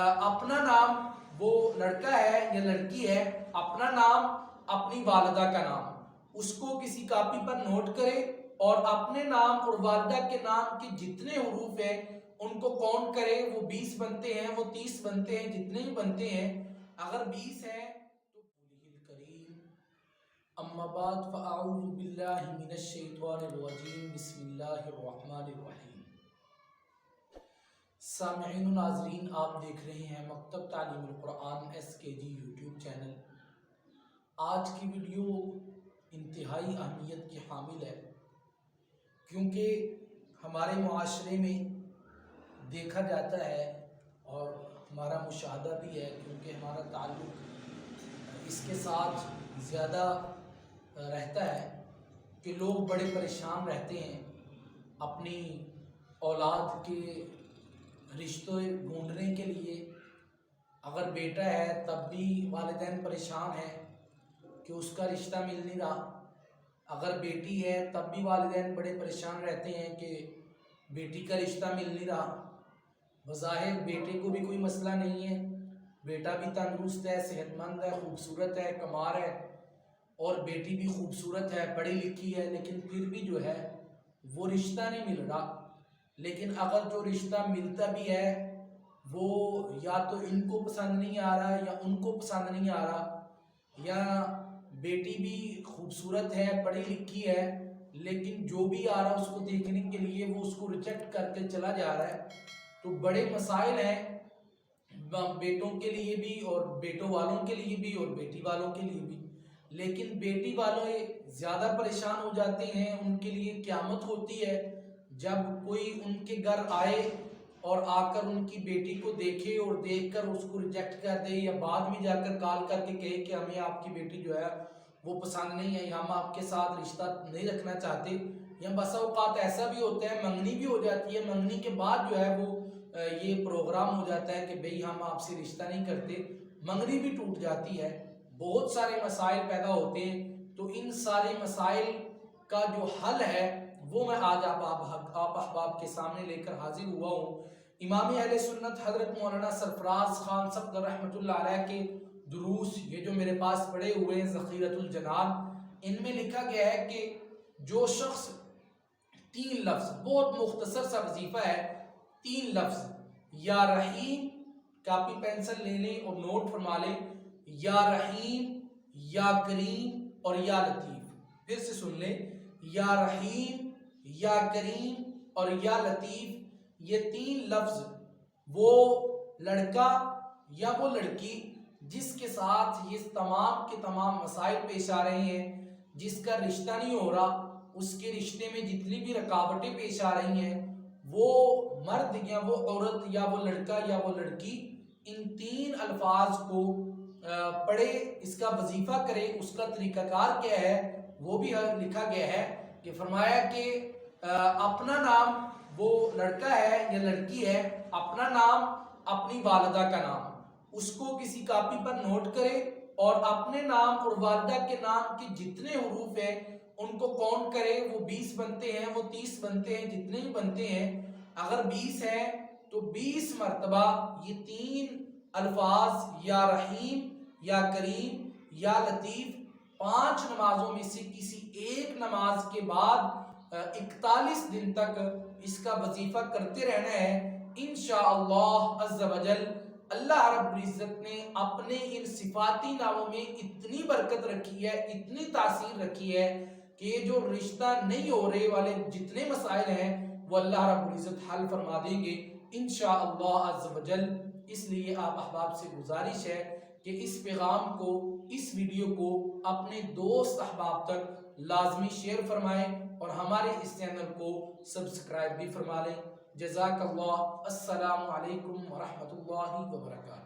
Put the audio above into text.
अपना नाम वो लड़का है या लड़की है, अपना नाम अपनी वालिदा का नाम उसको किसी कापी पर नोट करे और अपने नाम और वालिदा के नाम के जितने हुरूफ हैं उनको काउंट करे। वो 20 बनते हैं, वो 30 बनते हैं, जितने भी बनते हैं। अगर 20 हैं तो करीम अम्मा बाद फ़अऊज़ु बिल्लाहि मिनश शैतानिर रजीम बिस्मिल्लाहिर रहमानिर रहीम। सामईन नाज़रीन, आप देख रहे हैं मकतब तालीमुल कुरान SKG यूट्यूब चैनल। आज की वीडियो इंतहाई अहमियत की हामिल है, क्योंकि हमारे मुआशरे में देखा जाता है और हमारा मुशाहदा भी है, क्योंकि हमारा ताल्लुक़ इसके साथ ज़्यादा रहता है कि लोग बड़े परेशान रहते हैं अपनी औलाद के रिश्ते ढूंढने के लिए। अगर बेटा है तब भी वालिदैन परेशान हैं कि उसका रिश्ता मिल नहीं रहा। अगर बेटी है तब भी वालिदैन बड़े परेशान रहते हैं कि बेटी का रिश्ता मिल नहीं रहा। बज़ाहिर बेटे को भी कोई मसला नहीं है, बेटा भी तंदुरुस्त है, सेहतमंद है, खूबसूरत है, कमार है, और बेटी भी खूबसूरत है, पढ़ी लिखी है, लेकिन फिर भी जो है वो रिश्ता नहीं मिल रहा। लेकिन अगर जो रिश्ता मिलता भी है वो या तो इनको पसंद नहीं आ रहा या उनको पसंद नहीं आ रहा, या बेटी भी खूबसूरत है, पढ़ी लिखी है, लेकिन जो भी आ रहा उसको देखने के लिए वो उसको रिजेक्ट करके चला जा रहा है। तो बड़े मसाइल हैं बेटों के लिए भी और बेटों वालों के लिए भी और बेटी वालों के लिए भी। लेकिन बेटी वालों ज़्यादा परेशान हो जाते हैं, उनके लिए क़यामत होती है जब कोई उनके घर आए और आकर उनकी बेटी को देखे और देखकर उसको रिजेक्ट कर दे, या बाद में जाकर कॉल करके कहे कि हमें आपकी बेटी जो है वो पसंद नहीं है, हम आपके साथ रिश्ता नहीं रखना चाहते। या बसा औकात ऐसा भी होता है मंगनी भी हो जाती है, मंगनी के बाद जो है वो ये प्रोग्राम हो जाता है कि भाई हम आपसे रिश्ता नहीं करते, मंगनी भी टूट जाती है, बहुत सारे मसाइल पैदा होते हैं। तो इन सारे मसाइल का जो हल है वो मैं आज आप अहबाब के सामने लेकर हाजिर हुआ हूँ। इमाम अहले सुन्नत हज़रत मौलाना सरफराज खान सफ़दर रहमतुल्लाह अलैह के दुरूस ये जो मेरे पास पड़े हुए हैं ज़ख़ीरतुल जनान, इनमें लिखा गया है कि जो शख्स 3 लफ्ज़, बहुत मुख्तसर सा वजीफ़ा है, 3 लफ्ज़ या रहीम, कापी पेंसिल ले लें और नोट फरमा लें, या रहीम, या करीम और या लतीफ़। फिर से सुन लें, या रहीम, या करीम और या लतीफ़। ये 3 लफ्ज़ वो लड़का या वो लड़की जिसके साथ ये तमाम के तमाम मसाइल पेश आ रहे हैं, जिसका रिश्ता नहीं हो रहा, उसके रिश्ते में जितनी भी रुकावटें पेश आ रही हैं, वो मर्द या वो औरत या वो लड़का या वो लड़की इन 3 अल्फाज को पढ़े, इसका वजीफ़ा करे। उसका तरीक़ाकार क्या है वो भी लिखा गया है कि फरमाया कि अपना नाम वो लड़का है या लड़की है, अपना नाम अपनी वालिदा का नाम उसको किसी कापी पर नोट करे और अपने नाम और वालिदा के नाम के जितने हुरूफ हैं उनको काउंट करे। वो 20 बनते हैं, वो 30 बनते हैं, जितने भी बनते हैं। अगर 20 हैं तो 20 मरतबा ये 3 अल्फाज या रहीम, या करीम, या लतीफ़ 5 नमाजों में से किसी एक नमाज के बाद 41 दिन तक इसका वजीफा करते रहना है। इंशाअल्लाह अज़्ज़ा वजल अल्लाह रब्बुल इज़्ज़त ने अपने इन सिफाती नामों में इतनी बरकत रखी है, इतनी तासीर रखी है कि ये जो रिश्ता नहीं हो रहे वाले जितने मसाइल हैं वो अल्लाह रब्बुल इज़्ज़त हल फरमा देंगे इंशाअल्लाह अज़्ज़ा वजल। इसलिए आप अहबाब से गुजारिश है कि इस पैगाम को, इस वीडियो को अपने दोस्त अहबाब तक लाजमी शेयर फरमाएं और हमारे इस चैनल को सब्सक्राइब भी फरमा लें। जज़ाकल्लाह। अस्सलामु अलैकुम व रहमतुल्लाहि व बरकातहू।